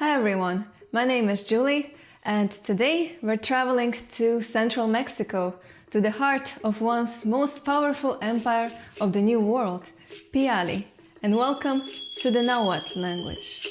Hi everyone, my name is Julie, and today we're traveling to central Mexico, to the heart of once most powerful empire of the New World, Piali, and welcome to the Nahuatl language.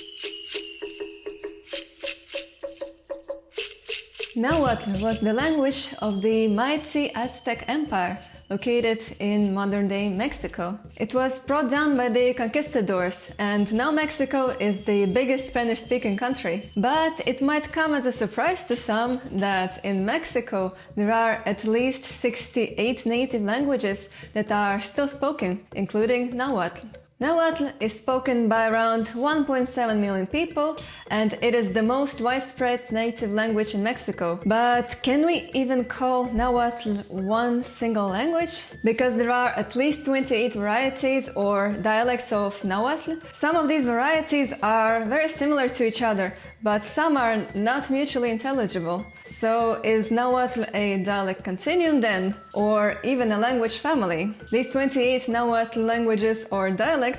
Nahuatl was the language of the mighty Aztec Empire, located in modern-day Mexico. It was brought down by the conquistadors, and now Mexico is the biggest Spanish-speaking country. But it might come as a surprise to some that in Mexico there are at least 68 native languages that are still spoken, including Nahuatl. Nahuatl is spoken by around 1.7 million people, and it is the most widespread native language in Mexico. But can we even call Nahuatl one single language? Because there are at least 28 varieties or dialects of Nahuatl. Some of these varieties are very similar to each other, but some are not mutually intelligible. So is Nahuatl a dialect continuum then, or even a language family? These 28 Nahuatl languages or dialects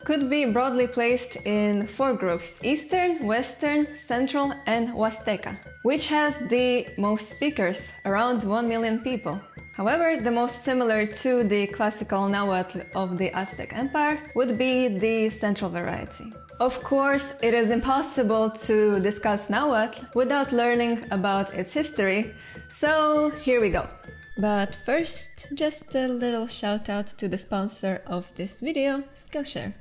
could be broadly placed in four groups: Eastern, Western, Central, and Huasteca, which has the most speakers, around 1 million people. However, the most similar to the classical Nahuatl of the Aztec Empire would be the Central variety. Of course, it is impossible to discuss Nahuatl without learning about its history, so here we go. But first, just a little shout out to the sponsor of this video, Skillshare.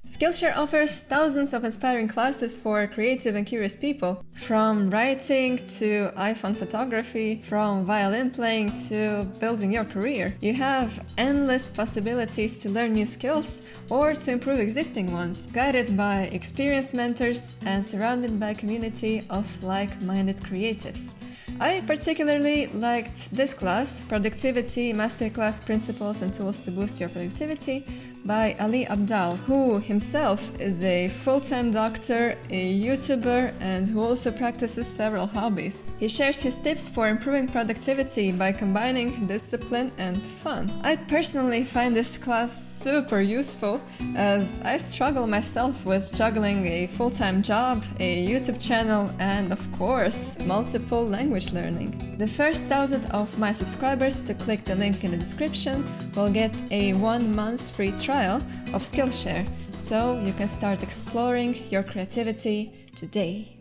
Skillshare offers thousands of inspiring classes for creative and curious people, from writing to iPhone photography, from violin playing to building your career. You have endless possibilities to learn new skills or to improve existing ones, guided by experienced mentors and surrounded by a community of like-minded creatives. I particularly liked this class, Productivity Masterclass Principles and Tools to Boost Your Productivity, by Ali Abdal, who himself is a full-time doctor, a YouTuber, and who also practices several hobbies. He shares his tips for improving productivity by combining discipline and fun. I personally find this class super useful, as I struggle myself with juggling a full-time job, a YouTube channel, and of course, multiple language learning. The first 1,000 of my subscribers to click the link in the description will get a 1-month free trial of Skillshare, so you can start exploring your creativity today.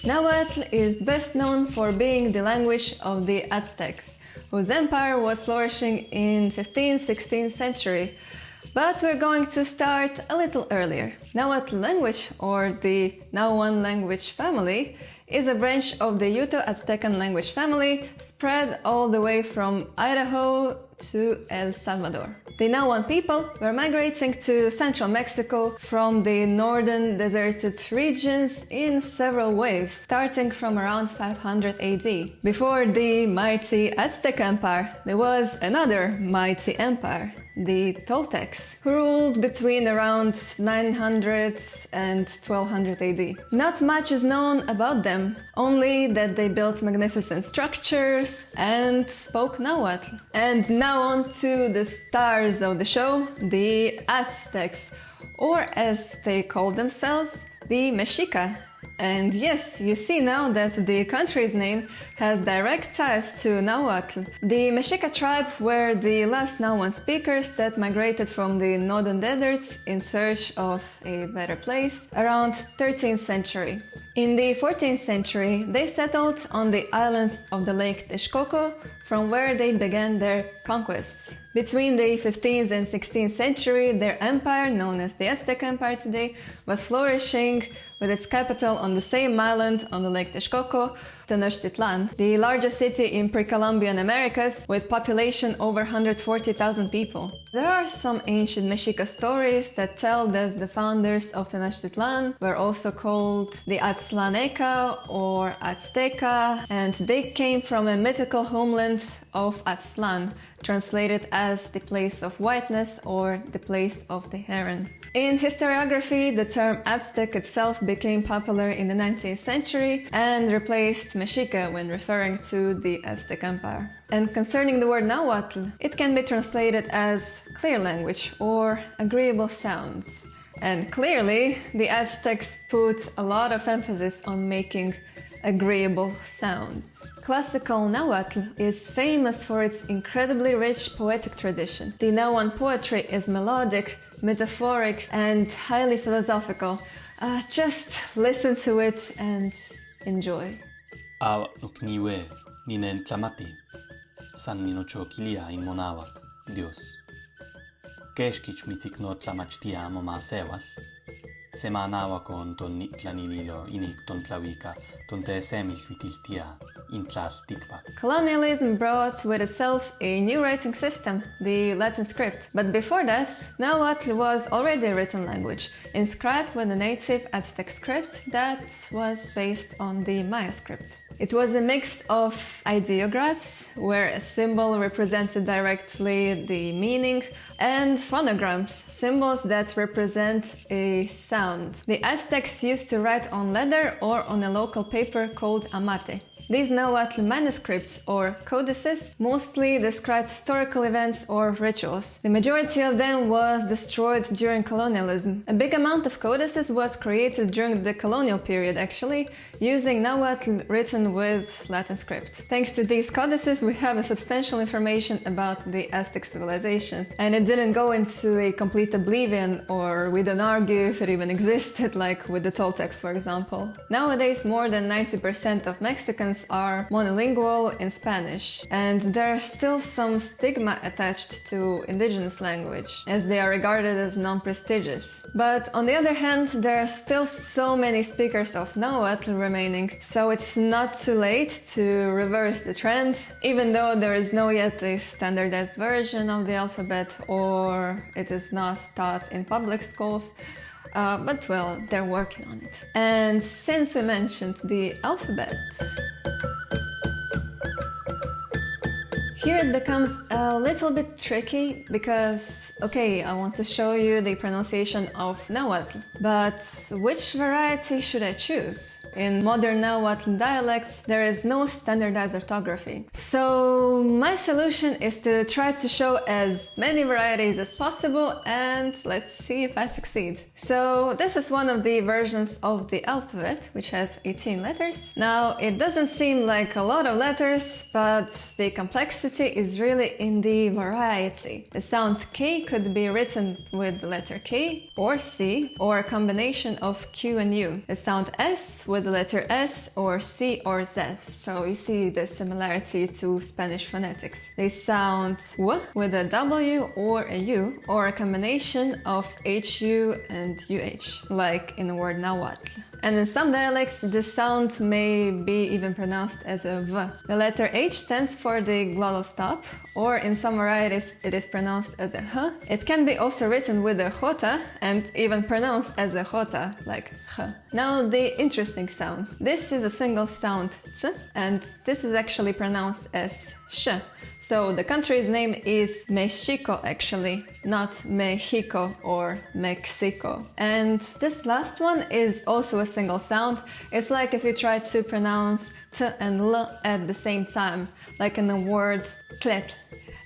Nahuatl is best known for being the language of the Aztecs, whose empire was flourishing in 15th-16th century. But we're going to start a little earlier. Nahuatl language, or the Nahuatl language family, is a branch of the Uto-Aztecan language family spread all the way from Idaho to El Salvador. The Nahuatl people were migrating to central Mexico from the northern deserted regions in several waves, starting from around 500 AD. Before the mighty Aztec Empire, there was another mighty empire, the Toltecs, who ruled between around 900 and 1200 AD. Not much is known about them, only that they built magnificent structures and spoke Nahuatl. And now on to the stars of the show, the Aztecs, or as they call themselves, the Mexica. And yes, you see now that the country's name has direct ties to Nahuatl. The Mexica tribe were the last Nahuatl speakers that migrated from the northern deserts in search of a better place around 13th century. In the 14th century, they settled on the islands of the Lake Texcoco, from where they began their conquests. Between the 15th and 16th century, their empire, known as the Aztec Empire today, was flourishing with its capital on the same island on the Lake Texcoco, Tenochtitlan, the largest city in pre-Columbian Americas with population over 140,000 people. There are some ancient Mexica stories that tell that the founders of Tenochtitlan were also called the Aztlaneca or Azteca, and they came from a mythical homeland of Aztlan, translated as the place of whiteness or the place of the heron. In historiography, the term Aztec itself became popular in the 19th century and replaced Mexica when referring to the Aztec Empire. And concerning the word Nahuatl, it can be translated as clear language or agreeable sounds. And clearly, the Aztecs put a lot of emphasis on making agreeable sounds. Classical Nahuatl is famous for its incredibly rich poetic tradition. The Nahuatl poetry is melodic, metaphoric, and highly philosophical. Just listen to it and enjoy. Nukniwe, ninen tlamati, san ninochokilia in monawak, Dios. Keshkich mitikno tlamachtia momasewal, semanawa con ton nitlanililo inik ton tlawika, ton te semilvitiltia in tlal tikpak. Colonialism brought with itself a new writing system, the Latin script. But before that, Nahuatl was already a written language, inscribed with a native Aztec script that was based on the Maya script. It was a mix of ideographs, where a symbol represented directly the meaning, and phonograms, symbols that represent a sound. The Aztecs used to write on leather or on a local paper called amate. These Nahuatl manuscripts or codices mostly described historical events or rituals. The majority of them was destroyed during colonialism. A big amount of codices was created during the colonial period actually, using Nahuatl written with Latin script. Thanks to these codices we have a substantial information about the Aztec civilization. And it didn't go into a complete oblivion, or we don't argue if it even existed, like with the Toltecs for example. Nowadays more than 90% of Mexicans are monolingual in Spanish, and there's still some stigma attached to indigenous language, as they are regarded as non-prestigious. But on the other hand, there are still so many speakers of Nahuatl remaining, so it's not too late to reverse the trend, even though there is no yet a standardized version of the alphabet, or it is not taught in public schools. But well, they're working on it. And since we mentioned the alphabet, here it becomes a little bit tricky because, okay, I want to show you the pronunciation of Nahuatl, but which variety should I choose? In modern Nahuatl dialects, there is no standardized orthography. So my solution is to try to show as many varieties as possible, and let's see if I succeed. So this is one of the versions of the alphabet, which has 18 letters. Now, it doesn't seem like a lot of letters, but the complexity is really in the variety. The sound K could be written with the letter K or C, or a combination of Q and U. The sound S with the letter S or C or Z. So you see the similarity to Spanish phonetics. They sound W with a W or a U, or a combination of HU and UH, like in the word Nahuatl. And in some dialects, the sound may be even pronounced as a V. The letter H stands for the glottal stop, or in some varieties it is pronounced as a H. It can be also written with a J and even pronounced as a J, like J. Now the interesting sounds. This is a single sound T, and this is actually pronounced as Sh. So the country's name is Mexico actually, not Mexico or Mexico. And this last one is also a single sound. It's like if you try to pronounce T and L at the same time, like in the word Tletl.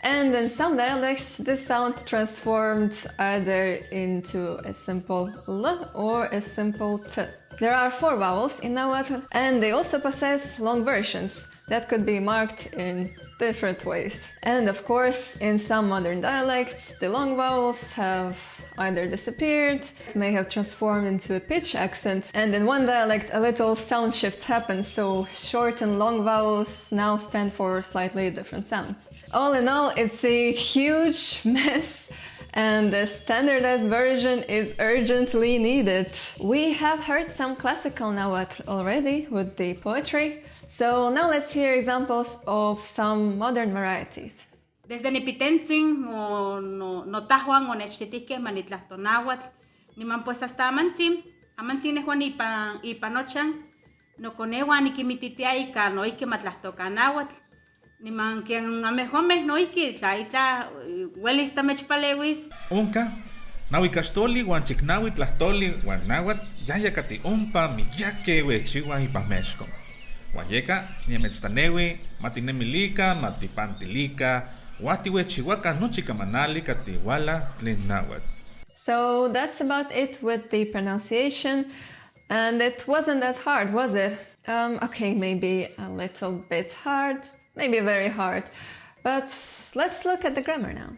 And in some dialects, this sound transformed either into a simple L or a simple T. There are 4 vowels in Nahuatl, and they also possess long versions that could be marked in different ways. And of course, in some modern dialects, the long vowels have either disappeared, may have transformed into a pitch accent, and in one dialect a little sound shift happens, so short and long vowels now stand for slightly different sounds. All in all, it's a huge mess, and the standardized version is urgently needed. We have heard some classical Nahuatl already with the poetry, so now let's hear examples of some modern varieties. Desde Nipitentzin no tahuan o nechtetihkeh manitlahto Nahuatl, niman pues hasta amantzin nehuan ipanochan, nokonehuan nikimititiah ika noihki matlahtoka Nahuatl, niman quien amehomeh noihki itla uelis tamechpalewis. Onka, nahuikaxtoli uan chiknaui tlahtoli uan Nahuatl yayakati ompa miyakeh uechiuah ipan Mexco. Uan yeka niamechtaneui matinemilika, matipantilika, uahtiuechiuakah nochi kamanali katiuala tlen Nahuatl. So that's about it with the pronunciation, and it wasn't that hard, was it? Okay, maybe a little bit hard, maybe very hard, but let's look at the grammar now.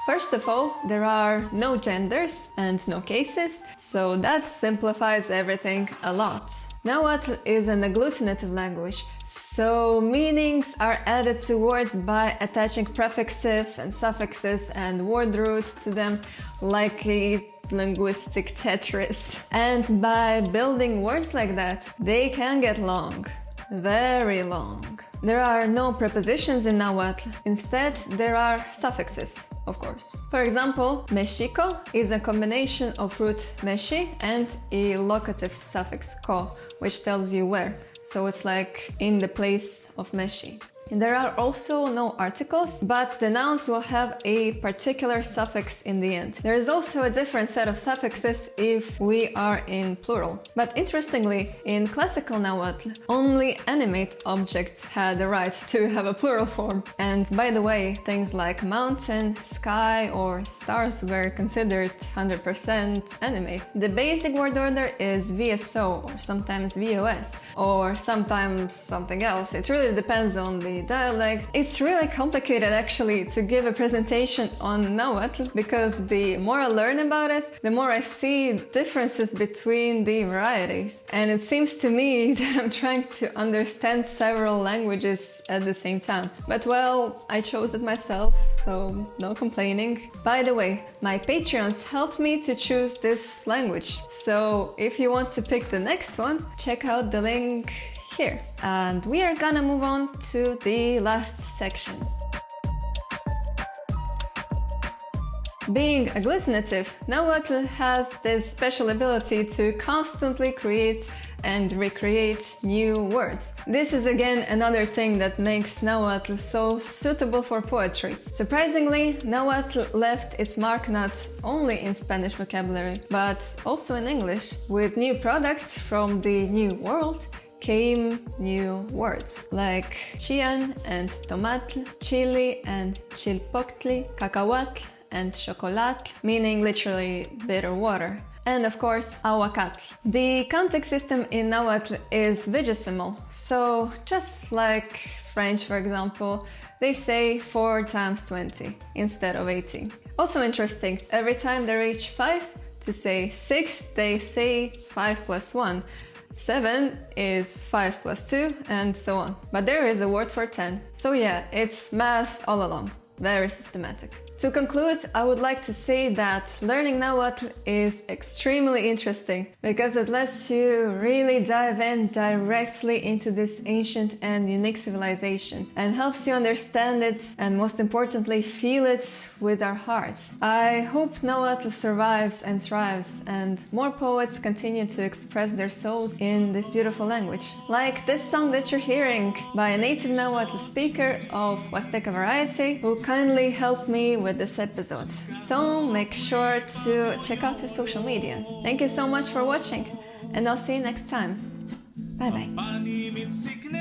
First of all, there are no genders and no cases, so that simplifies everything a lot. Nahuatl is an agglutinative language, so meanings are added to words by attaching prefixes and suffixes and word roots to them, like a linguistic Tetris. And by building words like that, they can get long, very long. There are no prepositions in Nahuatl, instead there are suffixes, of course. For example, Mexico is a combination of root meshi and a locative suffix ko, which tells you where. So it's like in the place of meshi. And there are also no articles, but the nouns will have a particular suffix in the end. There is also a different set of suffixes if we are in plural. But interestingly, in classical Nahuatl, only animate objects had the right to have a plural form. And by the way, things like mountain, sky, or stars were considered 100% animate. The basic word order is VSO, or sometimes VOS, or sometimes something else. It really depends on the dialect. It's really complicated actually to give a presentation on Nahuatl, because the more I learn about it, the more I see differences between the varieties. And it seems to me that I'm trying to understand several languages at the same time. But well, I chose it myself, so no complaining. By the way, my Patreons helped me to choose this language. So if you want to pick the next one, check out the link here. And we are gonna move on to the last section. Being agglutinative, Nahuatl has this special ability to constantly create and recreate new words. This is again another thing that makes Nahuatl so suitable for poetry. Surprisingly, Nahuatl left its mark not only in Spanish vocabulary, but also in English. With new products from the New World came new words like chian and tomatl, chili and chilpoctli, cacahuatl and chocolate, meaning literally bitter water. And of course, aguacatl. The counting system in Nahuatl is vigesimal, so just like French, for example, they say 4 times 20 instead of 18. Also interesting, every time they reach 5, to say 6, they say 5 plus 1. 7 is 5 plus 2, and so on. But there is a word for 10. So yeah, it's math all along. Very systematic. To conclude, I would like to say that learning Nahuatl is extremely interesting because it lets you really dive in directly into this ancient and unique civilization and helps you understand it and, most importantly, feel it with our hearts. I hope Nahuatl survives and thrives and more poets continue to express their souls in this beautiful language. Like this song that you're hearing by a native Nahuatl speaker of Huasteca variety who kindly helped me with this episode. So make sure to check out his social media. Thank you so much for watching, and I'll see you next time. Bye bye.